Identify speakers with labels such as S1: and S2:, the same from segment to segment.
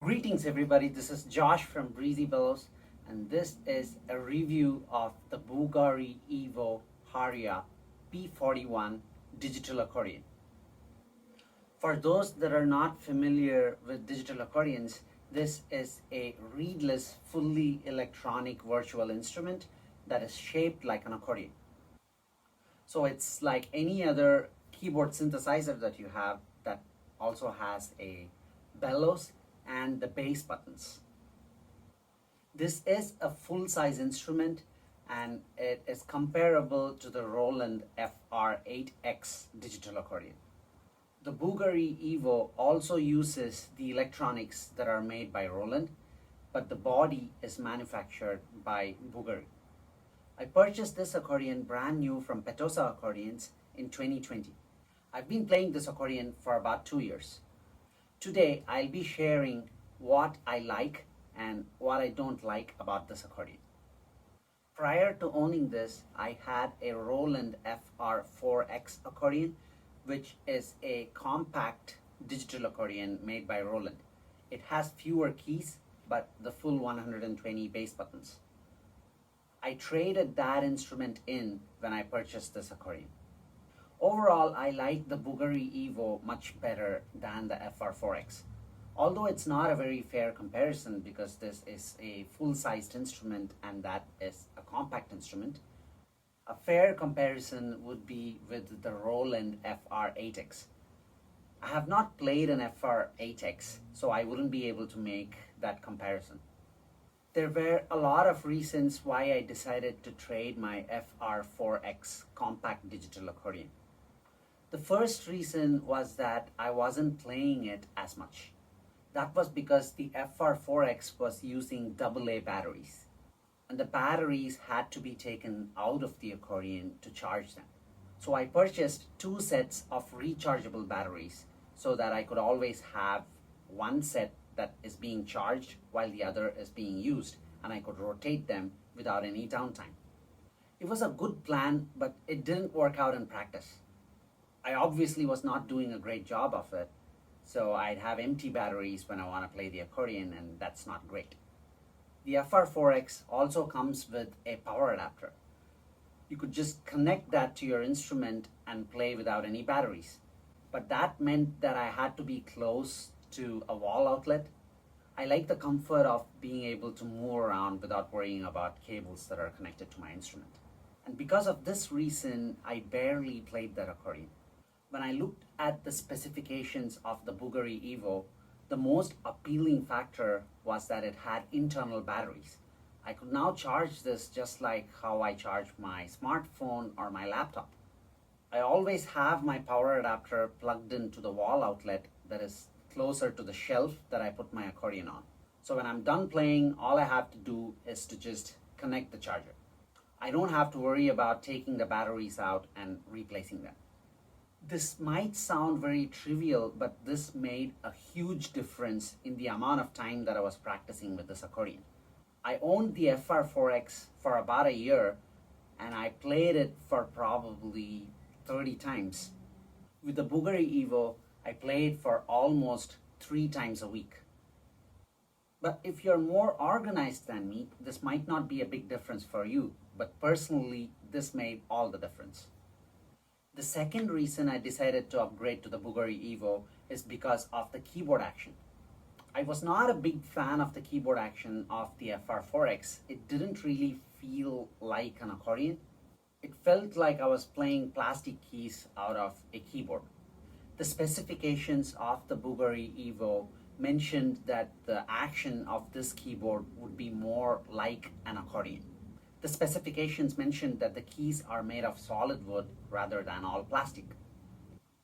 S1: Greetings everybody, this is Josh from Breezy Bellows and this is a review of the Bugari Evo Haria P41 digital accordion. For those that are not familiar with digital accordions, this is a reedless, fully electronic virtual instrument that is shaped like an accordion. So it's like any other keyboard synthesizer that you have that also has a bellows and the bass buttons. This is a full-size instrument and it is comparable to the Roland FR-8x digital accordion. The Bugari Evo also uses the electronics that are made by Roland, but the body is manufactured by Bugari. I purchased this accordion brand new from Petosa Accordions in 2020. I've been playing this accordion for about 2 years. Today, I'll be sharing what I like and what I don't like about this accordion. Prior to owning this, I had a Roland FR-4x accordion, which is a compact digital accordion made by Roland. It has fewer keys, but the full 120 bass buttons. I traded that instrument in when I purchased this accordion. Overall, I like the Bugari Evo much better than the FR-4x. Although it's not a very fair comparison because this is a full-sized instrument and that is a compact instrument, a fair comparison would be with the Roland FR-8x. I have not played an FR-8x, so I wouldn't be able to make that comparison. There were a lot of reasons why I decided to trade my FR-4x compact digital accordion. The first reason was that I wasn't playing it as much. That was because the FR-4x was using AA batteries, and the batteries had to be taken out of the accordion to charge them. So I purchased 2 sets of rechargeable batteries so that I could always have one set that is being charged while the other is being used, and I could rotate them without any downtime. It was a good plan, but it didn't work out in practice. I obviously was not doing a great job of it, so I'd have empty batteries when I want to play the accordion, and that's not great. The FR-4x also comes with a power adapter. You could just connect that to your instrument and play without any batteries. But that meant that I had to be close to a wall outlet. I like the comfort of being able to move around without worrying about cables that are connected to my instrument. And because of this reason, I barely played that accordion. When I looked at the specifications of the Bugari Evo, the most appealing factor was that it had internal batteries. I could now charge this just like how I charge my smartphone or my laptop. I always have my power adapter plugged into the wall outlet that is closer to the shelf that I put my accordion on. So when I'm done playing, all I have to do is to just connect the charger. I don't have to worry about taking the batteries out and replacing them. This might sound very trivial, but this made a huge difference in the amount of time that I was practicing with this accordion. I owned the FR-4x for about a year and I played it for probably 30 times. With the Bugari Evo, I played for almost 3 times a week. But if you're more organized than me, this might not be a big difference for you, but personally, this made all the difference. The second reason I decided to upgrade to the Bugari Evo is because of the keyboard action. I was not a big fan of the keyboard action of the FR-4x. It didn't really feel like an accordion. It felt like I was playing plastic keys out of a keyboard. The specifications of the Bugari Evo mentioned that the action of this keyboard would be more like an accordion. The specifications mentioned that the keys are made of solid wood rather than all plastic.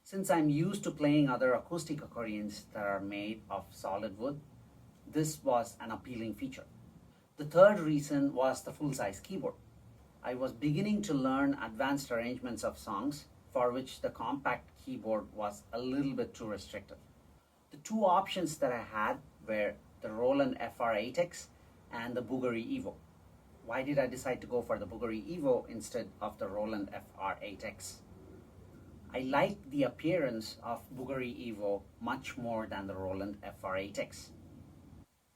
S1: Since I'm used to playing other acoustic accordions that are made of solid wood, this was an appealing feature. The third reason was the full-size keyboard. I was beginning to learn advanced arrangements of songs for which the compact keyboard was a little bit too restrictive. The 2 options that I had were the Roland FR-8x and the Bugari Evo. Why did I decide to go for the Bugari Evo instead of the Roland FR-8x? I liked the appearance of Bugari Evo much more than the Roland FR-8x.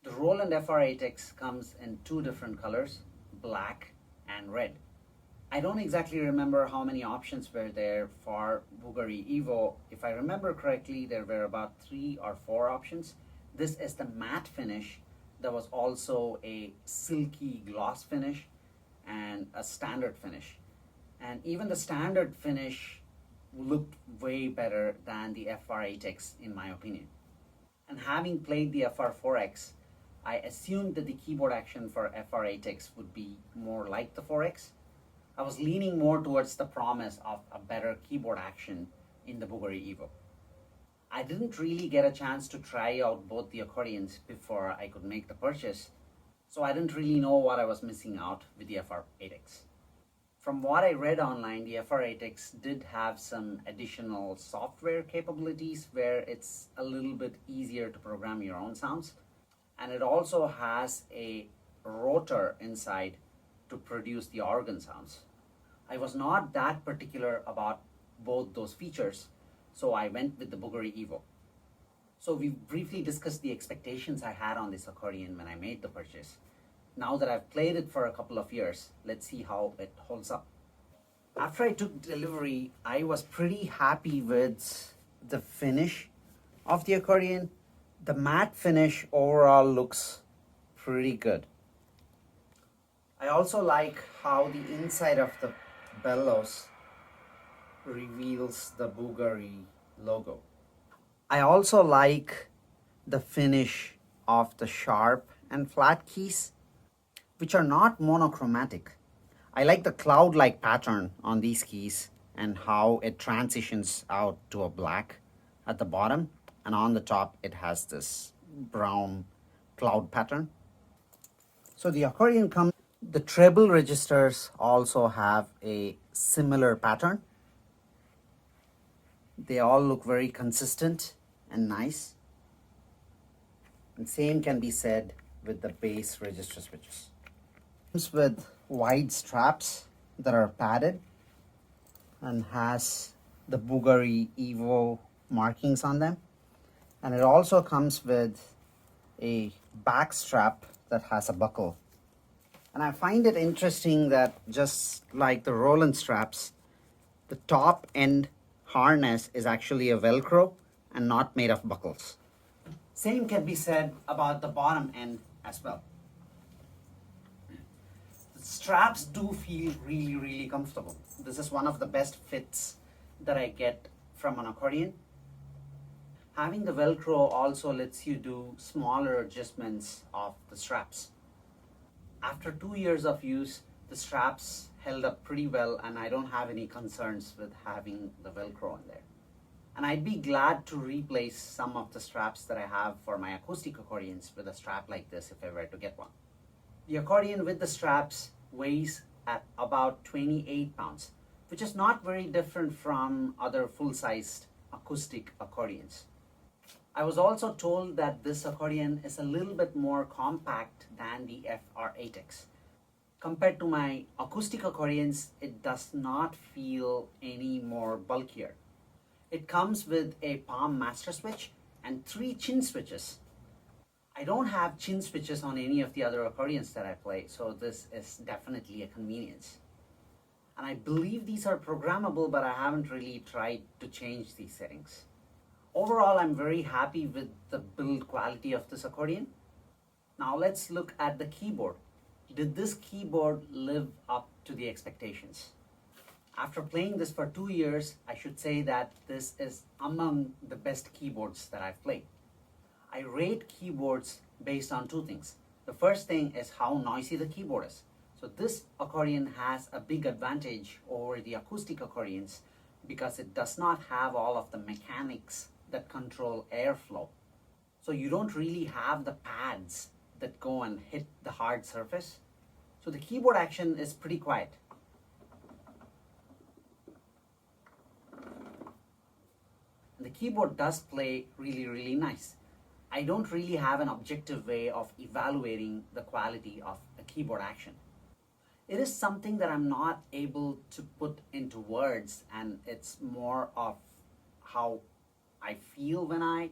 S1: The Roland FR-8x comes in two different colors, black and red. I don't exactly remember how many options were there for Bugari Evo. If I remember correctly, there were about 3 or 4 options. This is the matte finish. There was also a silky gloss finish and a standard finish. And even the standard finish looked way better than the FR-8x in my opinion. And having played the FR-4x, I assumed that the keyboard action for FR-8x would be more like the 4x. I was leaning more towards the promise of a better keyboard action in the Bugari Evo. I didn't really get a chance to try out both the accordions before I could make the purchase, so I didn't really know what I was missing out with the FR-8x. From what I read online, the FR-8x did have some additional software capabilities where it's a little bit easier to program your own sounds. And it also has a rotor inside to produce the organ sounds. I was not that particular about both those features, so I went with the Bugari Evo. So we briefly discussed the expectations I had on this accordion when I made the purchase. Now that I've played it for a couple of years, let's see how it holds up. After I took delivery, I was pretty happy with the finish of the accordion. The matte finish overall looks pretty good. I also like how the inside of the bellows reveals the Bugari logo. I also like the finish of the sharp and flat keys, which are not monochromatic. I like the cloud-like pattern on these keys and how it transitions out to a black at the bottom, and on the top it has this brown cloud pattern. So the accordion comes, the treble registers also have a similar pattern. They all look very consistent and nice. And same can be said with the bass register switches. Comes with wide straps that are padded and has the Bugari Evo markings on them. And it also comes with a back strap that has a buckle. And I find it interesting that just like the Roland straps, the top end harness is actually a Velcro and not made of buckles. Same can be said about the bottom end as well. The straps do feel really, really comfortable. This is one of the best fits that I get from an accordion. Having the Velcro also lets you do smaller adjustments of the straps. After 2 years of use, the straps held up pretty well and I don't have any concerns with having the Velcro in there. And I'd be glad to replace some of the straps that I have for my acoustic accordions with a strap like this if I were to get one. The accordion with the straps weighs at about 28 pounds, which is not very different from other full-sized acoustic accordions. I was also told that this accordion is a little bit more compact than the FR-8x. Compared to my acoustic accordions, it does not feel any more bulkier. It comes with a palm master switch and 3 chin switches. I don't have chin switches on any of the other accordions that I play, so this is definitely a convenience. And I believe these are programmable, but I haven't really tried to change these settings. Overall, I'm very happy with the build quality of this accordion. Now let's look at the keyboard. Did this keyboard live up to the expectations? After playing this for 2 years, I should say that this is among the best keyboards that I've played. I rate keyboards based on 2 things. The first thing is how noisy the keyboard is. So this accordion has a big advantage over the acoustic accordions because it does not have all of the mechanics that control airflow. So you don't really have the pads that go and hit the hard surface. So the keyboard action is pretty quiet. And the keyboard does play really, really nice. I don't really have an objective way of evaluating the quality of a keyboard action. It is something that I'm not able to put into words, and it's more of how I feel when I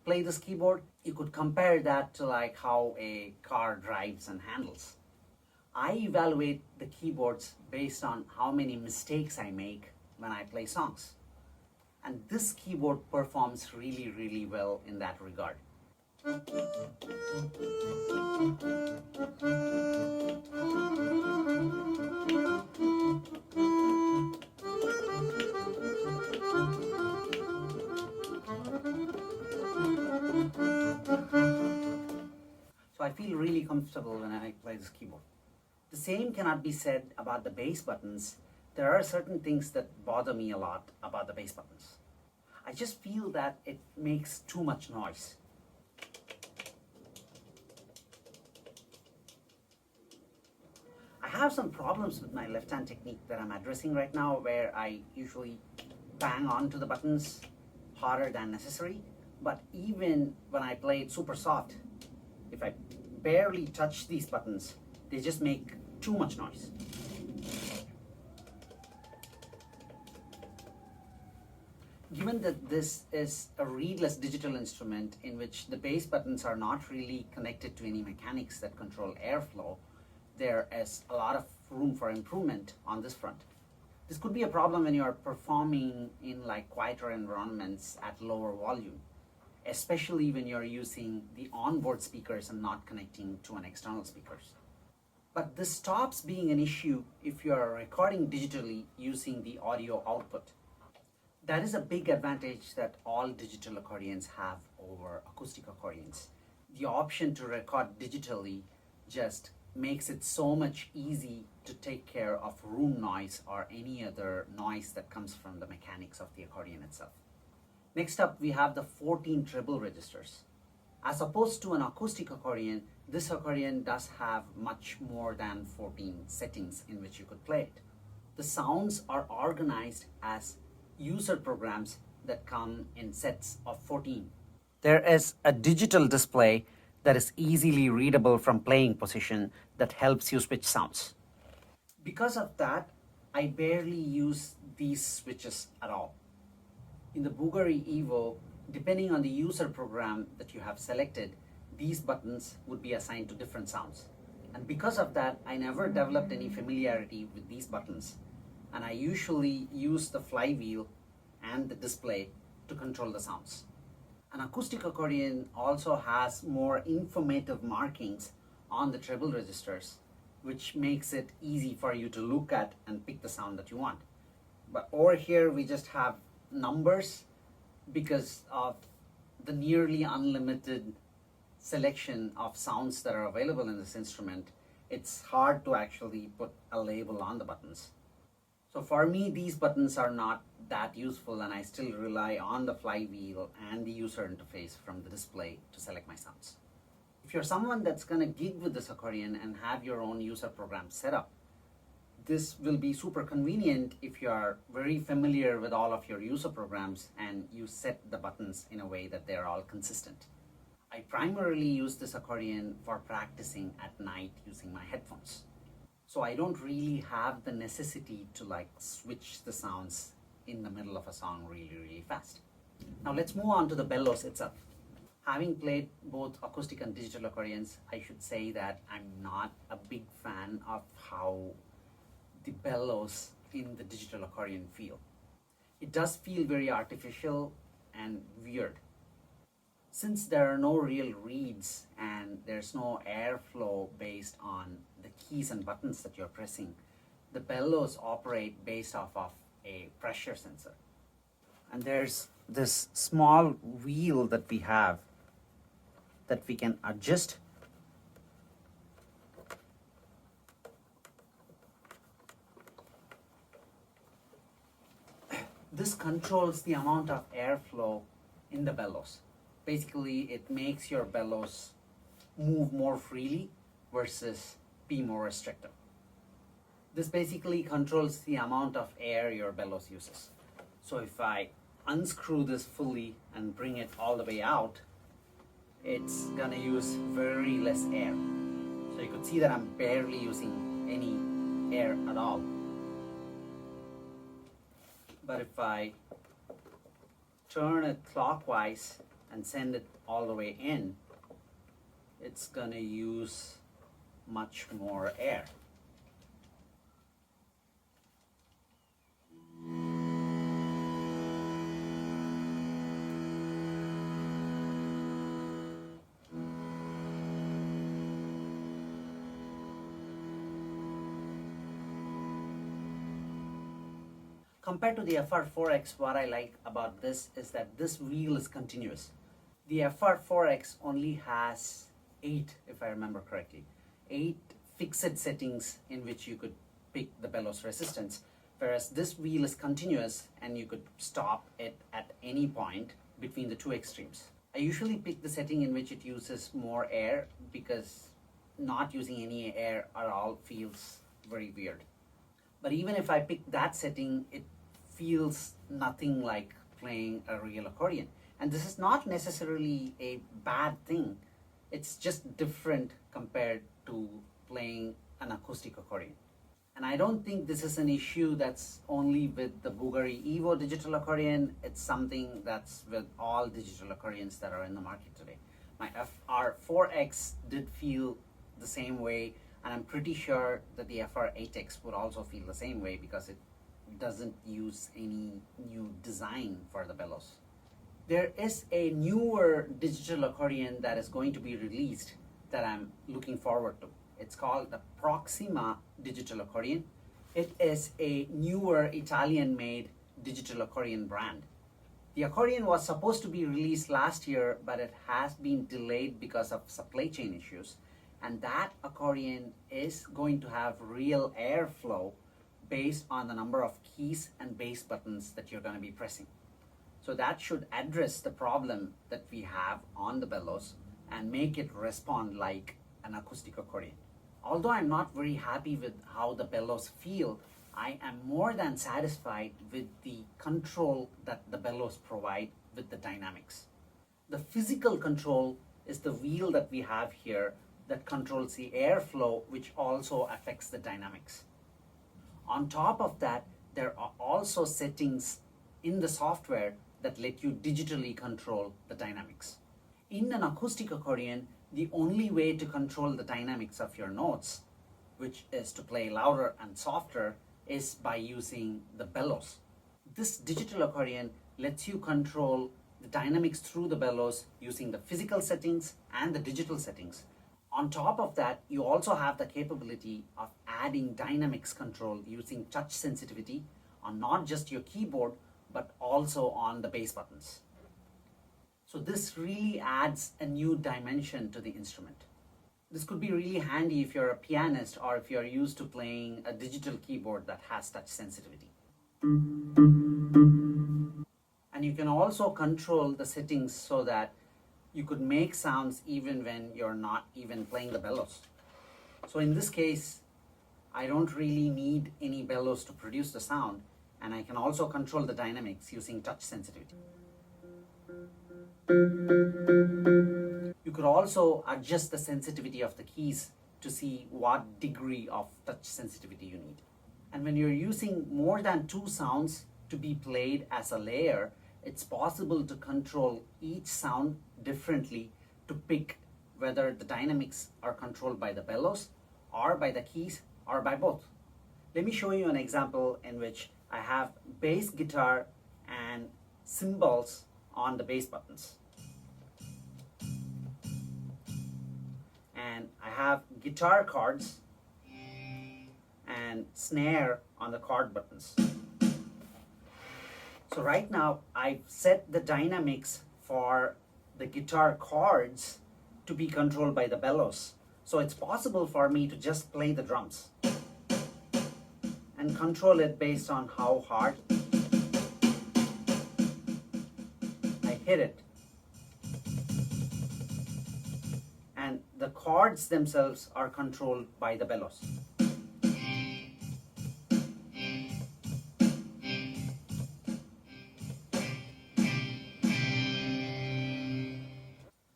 S1: play this keyboard, you could compare that to like how a car drives and handles. I evaluate the keyboards based on how many mistakes I make when I play songs. And this keyboard performs really, really well in that regard. So I feel really comfortable when I play this keyboard. The same cannot be said about the bass buttons. There are certain things that bother me a lot about the bass buttons. I just feel that it makes too much noise. I have some problems with my left hand technique that I'm addressing right now, where I usually bang onto the buttons harder than necessary. But even when I play it super soft, if I barely touch these buttons, they just make too much noise. Given that this is a reedless digital instrument in which the bass buttons are not really connected to any mechanics that control airflow, there is a lot of room for improvement on this front. This could be a problem when you are performing in like quieter environments at lower volume, especially when you're using the onboard speakers and not connecting to an external speakers. But this stops being an issue if you are recording digitally using the audio output. That is a big advantage that all digital accordions have over acoustic accordions. The option to record digitally just makes it so much easy to take care of room noise or any other noise that comes from the mechanics of the accordion itself. Next up, we have the 14 treble registers. As opposed to an acoustic accordion, this accordion does have much more than 14 settings in which you could play it. The sounds are organized as user programs that come in sets of 14. There is a digital display that is easily readable from playing position that helps you switch sounds. Because of that, I barely use these switches at all. In the Bugari Evo, depending on the user program that you have selected, these buttons would be assigned to different sounds. And because of that, I never developed any familiarity with these buttons. And I usually use the flywheel and the display to control the sounds. An acoustic accordion also has more informative markings on the treble registers, which makes it easy for you to look at and pick the sound that you want. But over here, we just have numbers because of the nearly unlimited selection of sounds that are available in this instrument. It's hard to actually put a label on the buttons. So for me, these buttons are not that useful, and I still rely on the flywheel and the user interface from the display to select my sounds. If you're someone that's going to gig with this accordion and have your own user program set up, this will be super convenient if you are very familiar with all of your user programs and you set the buttons in a way that they're all consistent. I primarily use this accordion for practicing at night using my headphones. So I don't really have the necessity to like switch the sounds in the middle of a song really fast. Now let's move on to the bellows itself. Having played both acoustic and digital accordions, I should say that I'm not a big fan of how the bellows in the digital accordion feel. It does feel very artificial and weird. Since there are no real reeds and there's no airflow based on the keys and buttons that you're pressing, the bellows operate based off of a pressure sensor. And there's this small wheel that we have that we can adjust. This controls the amount of airflow in the bellows. Basically, it makes your bellows move more freely versus be more restrictive. This basically controls the amount of air your bellows uses. So if I unscrew this fully and bring it all the way out, it's gonna use very less air. So you could see that I'm barely using any air at all. But if I turn it clockwise and send it all the way in, it's gonna use much more air. Compared to the FR-4X, what I like about this is that this wheel is continuous. The FR-4X only has 8, if I remember correctly, 8 fixed settings in which you could pick the bellows resistance, whereas this wheel is continuous and you could stop it at any point between the two extremes. I usually pick the setting in which it uses more air because not using any air at all feels very weird. But even if I pick that setting, it feels nothing like playing a real accordion. And this is not necessarily a bad thing. It's just different compared to playing an acoustic accordion. And I don't think this is an issue that's only with the Bugari Evo digital accordion. It's something that's with all digital accordions that are in the market today. My FR-4X did feel the same way, and I'm pretty sure that the FR-8x would also feel the same way because it doesn't use any new design for the bellows. There is a newer digital accordion that is going to be released that I'm looking forward to. It's called the Proxima digital accordion. It is a newer Italian-made digital accordion brand. The accordion was supposed to be released last year, but it has been delayed because of supply chain issues. And that accordion is going to have real airflow based on the number of keys and bass buttons that you're going to be pressing. So that should address the problem that we have on the bellows and make it respond like an acoustic accordion. Although I'm not very happy with how the bellows feel, I am more than satisfied with the control that the bellows provide with the dynamics. The physical control is the wheel that we have here that controls the airflow, which also affects the dynamics. On top of that, there are also settings in the software that let you digitally control the dynamics. In an acoustic accordion, the only way to control the dynamics of your notes, which is to play louder and softer, is by using the bellows. This digital accordion lets you control the dynamics through the bellows using the physical settings and the digital settings. On top of that, you also have the capability of adding dynamics control using touch sensitivity on not just your keyboard, but also on the bass buttons. So this really adds a new dimension to the instrument. This could be really handy if you're a pianist or if you're used to playing a digital keyboard that has touch sensitivity. And you can also control the settings so that you could make sounds even when you're not even playing the bellows. So in this case, I don't really need any bellows to produce the sound, and I can also control the dynamics using touch sensitivity. You could also adjust the sensitivity of the keys to see what degree of touch sensitivity you need. And when you're using more than 2 sounds to be played as a layer, it's possible to control each sound differently to pick whether the dynamics are controlled by the bellows or by the keys or by both. Let me show you an example in which I have bass guitar and cymbals on the bass buttons. And I have guitar chords and snare on the chord buttons. So right now I've set the dynamics for the guitar chords to be controlled by the bellows. So it's possible for me to just play the drums and control it based on how hard I hit it. And the chords themselves are controlled by the bellows.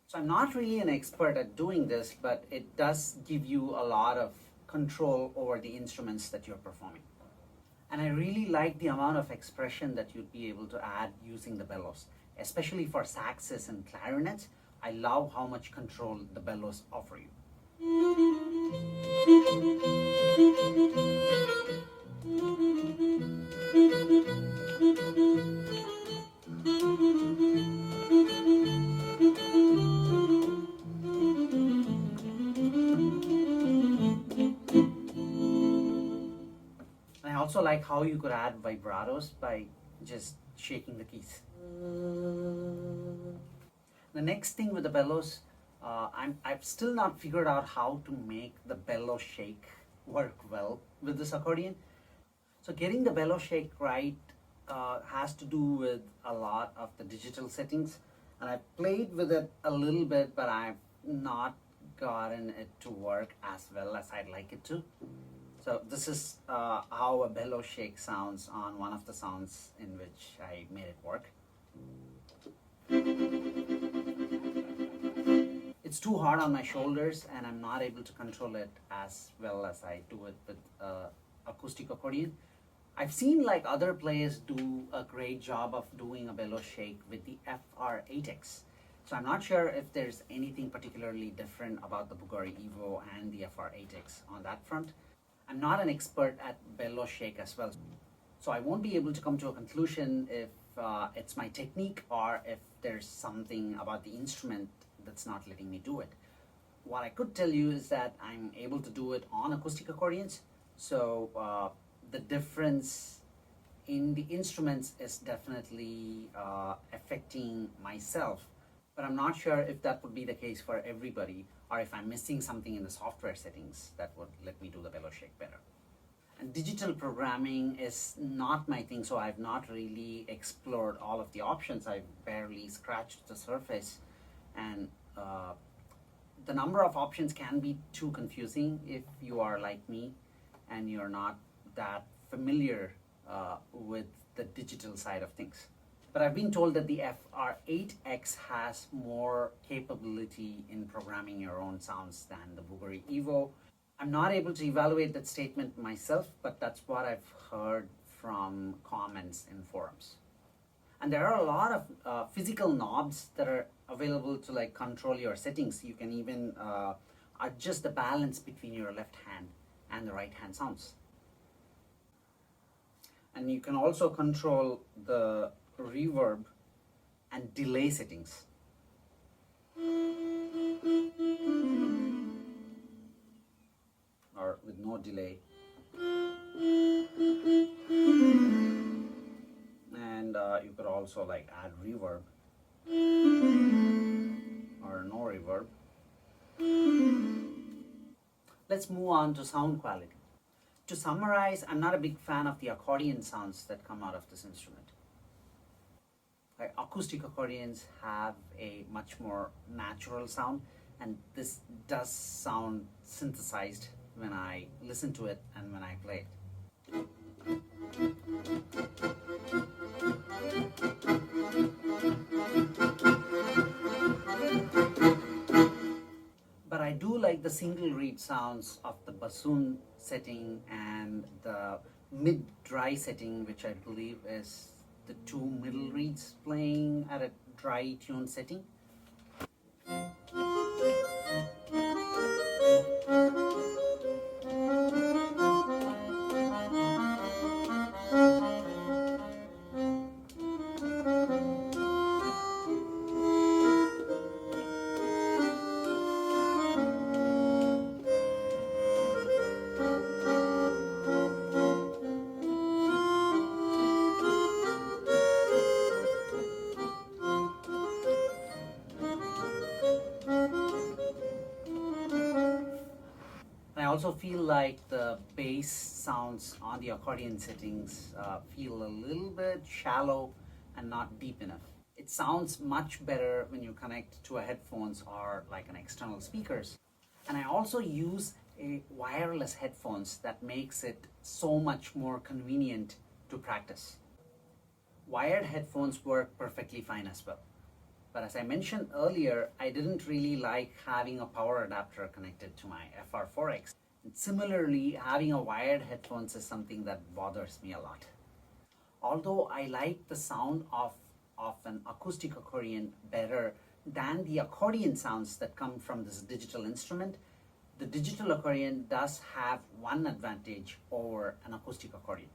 S1: So I'm not really an expert at doing this, but it does give you a lot of control over the instruments that you're performing. And I really like the amount of expression that you'd be able to add using the bellows. especially for saxes and clarinets. I love how much control the bellows offer you. And I also like how you could add vibratos by just shaking the keys. The next thing with the bellows, I've still not figured out how to make the bellow shake work well with this accordion. So getting the bellow shake right has to do with a lot of the digital settings, and I've played with it a little bit, but I've not gotten it to work as well as I'd like it to. So this is how a bellow shake sounds on one of the sounds in which I made it work. It's too hard on my shoulders and I'm not able to control it as well as I do it with acoustic accordion. I've seen like other players do a great job of doing a bellow shake with the FR-8x. So I'm not sure if there's anything particularly different about the Bugari Evo and the FR-8x on that front. I'm not an expert at bellow shake as well, so I won't be able to come to a conclusion if it's my technique or if there's something about the instrument that's not letting me do it. What I could tell you is that I'm able to do it on acoustic accordions, so the difference in the instruments is definitely affecting myself, but I'm not sure if that would be the case for everybody or if I'm missing something in the software settings that would let me do the bellow shake better. And digital programming is not my thing, so I've not really explored all of the options. I've barely scratched the surface, and the number of options can be too confusing if you are like me and you're not that familiar with the digital side of things. But I've been told that the FR-8x has more capability in programming your own sounds than the Bugari Evo. I'm not able to evaluate that statement myself, but that's what I've heard from comments in forums. And there are a lot of physical knobs that are available to like control your settings. You can even adjust the balance between your left hand and the right hand sounds. And you can also control the reverb and delay settings. Or with no delay. And you could also like add reverb or no reverb. Let's move on to sound quality. To summarize, I'm not a big fan of the accordion sounds that come out of this instrument. Acoustic accordions have a much more natural sound, and this does sound synthesized when I listen to it and when I play it. But I do like the single reed sounds of the bassoon setting and the mid-dry setting, which I believe is the two middle reeds playing at a dry tune setting. I also feel like the bass sounds on the accordion settings feel a little bit shallow and not deep enough. It sounds much better when you connect to a headphones or like an external speakers. And I also use a wireless headphones that makes it so much more convenient to practice. Wired headphones work perfectly fine as well. But as I mentioned earlier, I didn't really like having a power adapter connected to my FR-4x. And similarly, having a wired headphones is something that bothers me a lot. Although I like the sound of of an acoustic accordion better than the accordion sounds that come from this digital instrument, the digital accordion does have one advantage over an acoustic accordion.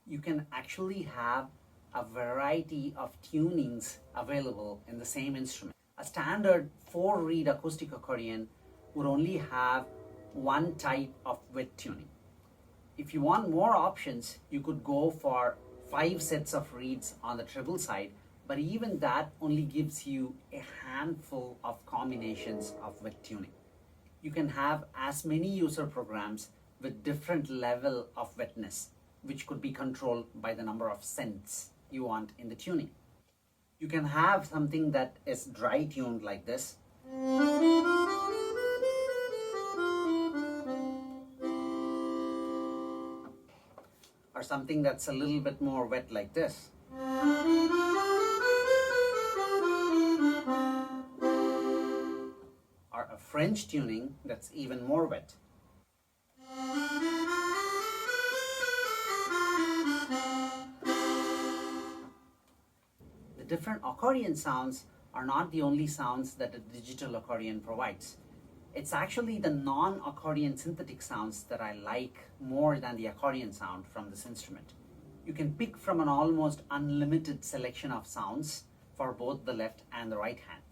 S1: You can actually have a variety of tunings available in the same instrument. A standard 4-reed acoustic accordion would only have one type of wet tuning. If you want more options, you could go for 5 sets of reeds on the treble side, but even that only gives you a handful of combinations of wet tuning. You can have as many user programs with different level of wetness, which could be controlled by the number of cents you want in the tuning. You can have something that is dry tuned like this, or something that's a little bit more wet like this. Or a French tuning that's even more wet. The different accordion sounds are not the only sounds that a digital accordion provides. It's actually the non-accordion synthetic sounds that I like more than the accordion sound from this instrument. You can pick from an almost unlimited selection of sounds for both the left and the right hand.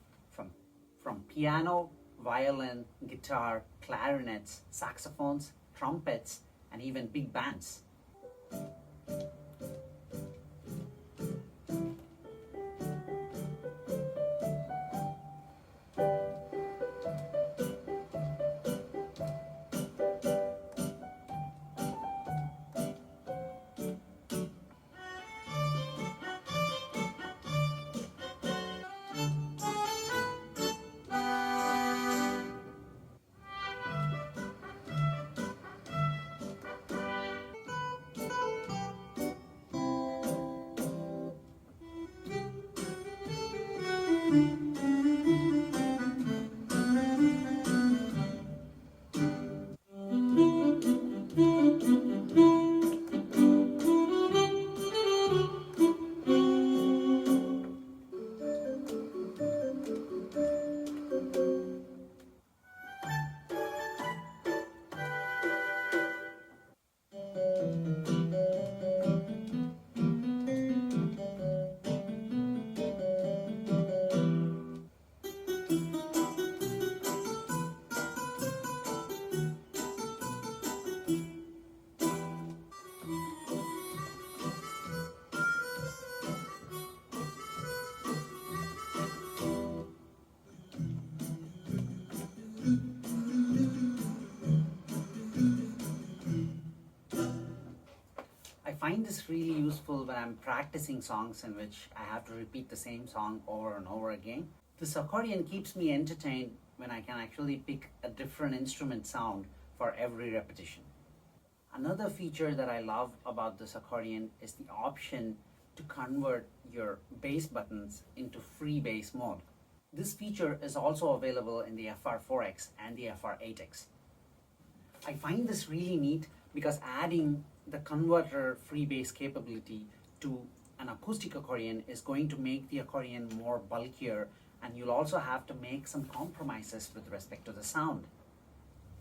S1: From piano, violin, guitar, clarinets, saxophones, trumpets, and even big bands. I find this really useful when I'm practicing songs in which I have to repeat the same song over and over again. This accordion keeps me entertained when I can actually pick a different instrument sound for every repetition. Another feature that I love about this accordion is the option to convert your bass buttons into free bass mode. This feature is also available in the FR-4x and the FR-8x. I find this really neat because adding the converter free bass capability to an acoustic accordion is going to make the accordion more bulkier, and you'll also have to make some compromises with respect to the sound.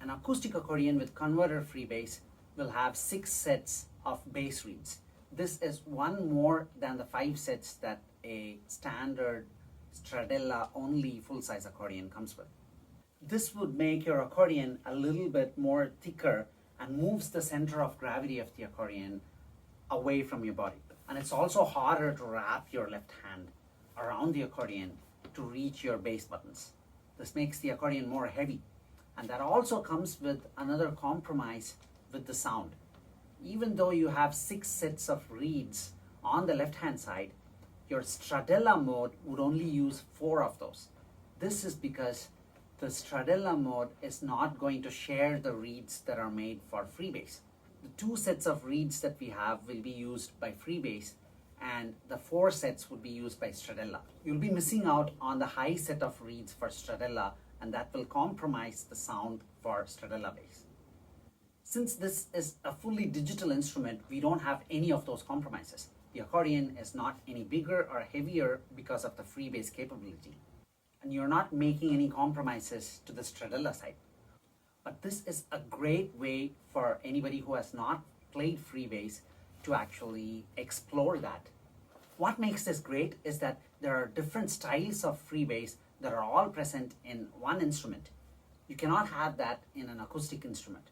S1: An acoustic accordion with converter free bass will have 6 sets of bass reeds. This is one more than the 5 sets that a standard Stradella only full-size accordion comes with. This would make your accordion a little bit more thicker and moves the center of gravity of the accordion away from your body. And it's also harder to wrap your left hand around the accordion to reach your bass buttons. This makes the accordion more heavy. And that also comes with another compromise with the sound. Even though you have 6 sets of reeds on the left hand side, your Stradella mode would only use 4 of those. This is because the Stradella mode is not going to share the reeds that are made for freebass. The 2 sets of reeds that we have will be used by freebass, and the 4 sets would be used by Stradella. You'll be missing out on the high set of reeds for Stradella, and that will compromise the sound for Stradella bass. Since this is a fully digital instrument, we don't have any of those compromises. The accordion is not any bigger or heavier because of the freebase capability. And you're not making any compromises to the stradella side. But this is a great way for anybody who has not played freebase to actually explore that. What makes this great is that there are different styles of freebase that are all present in one instrument. You cannot have that in an acoustic instrument.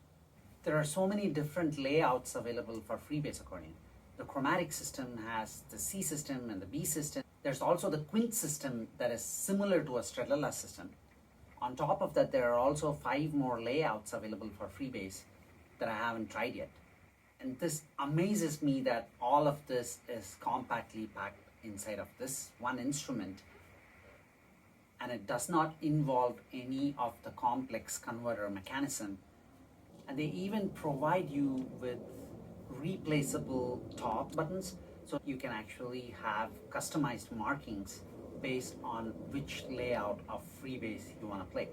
S1: There are so many different layouts available for freebase accordion. The chromatic system has the C system and the B system. There's also the quint system that is similar to a stradella system. On top of that, there are also 5 more layouts available for freebase that I haven't tried yet. And this amazes me that all of this is compactly packed inside of this one instrument, and it does not involve any of the complex converter mechanism. And they even provide you with replaceable top buttons, so you can actually have customized markings based on which layout of freebase you want to play.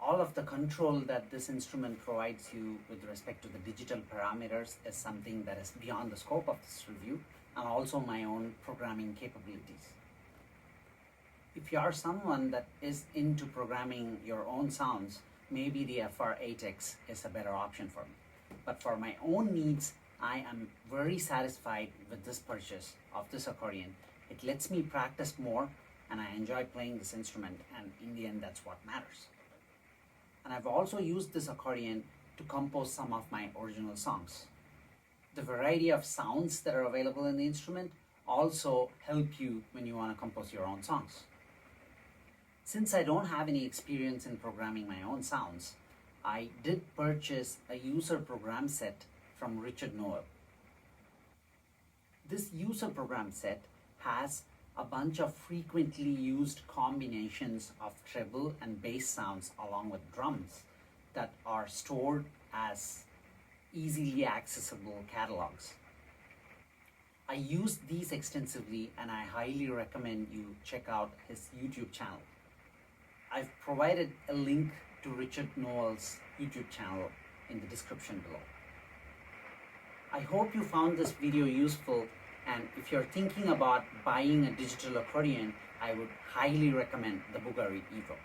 S1: All of the control that this instrument provides you with respect to the digital parameters is something that is beyond the scope of this review, and also my own programming capabilities. If you are someone that is into programming your own sounds, maybe the FR-8x is a better option for me. But for my own needs, I am very satisfied with this purchase of this accordion. It lets me practice more, and I enjoy playing this instrument, and in the end, that's what matters. And I've also used this accordion to compose some of my original songs. The variety of sounds that are available in the instrument also help you when you want to compose your own songs. Since I don't have any experience in programming my own sounds, I did purchase a user program set from Noel. This user program set has a bunch of frequently used combinations of treble and bass sounds along with drums that are stored as easily accessible catalogs. I use these extensively, and I highly recommend you check out his YouTube channel. I've provided a link to Noel's YouTube channel in the description below. I hope you found this video useful, and if you're thinking about buying a digital accordion, I would highly recommend the Bugari Evo.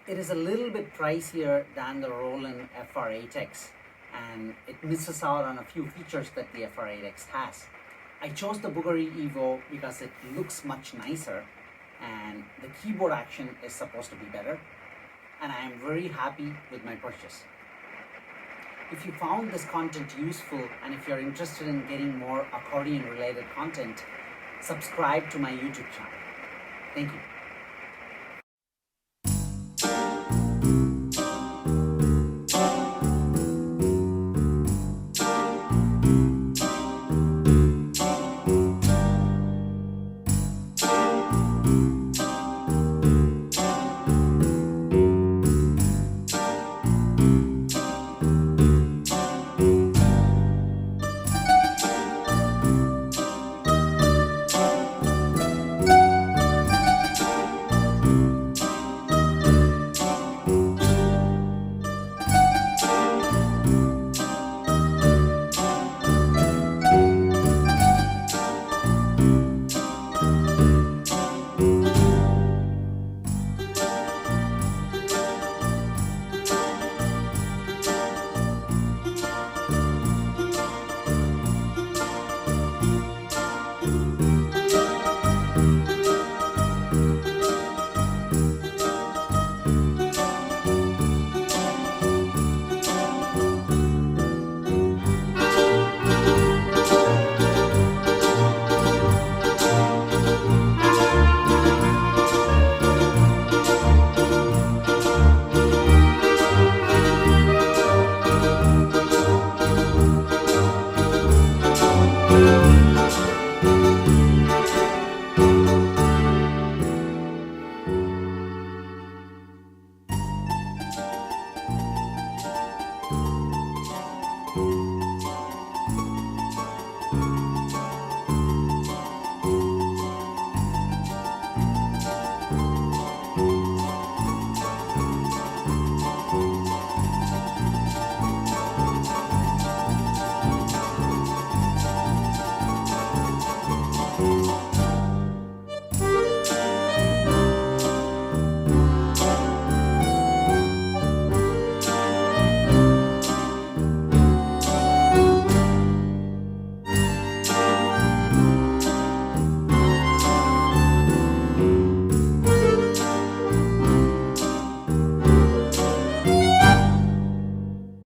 S1: It is a little bit pricier than the Roland FR-8x, and it misses out on a few features that the FR-8x has. I chose the Bugari Evo because it looks much nicer, and the keyboard action is supposed to be better, and I am very happy with my purchase. If you found this content useful, and if you're interested in getting more accordion related content, subscribe to my YouTube channel. Thank you.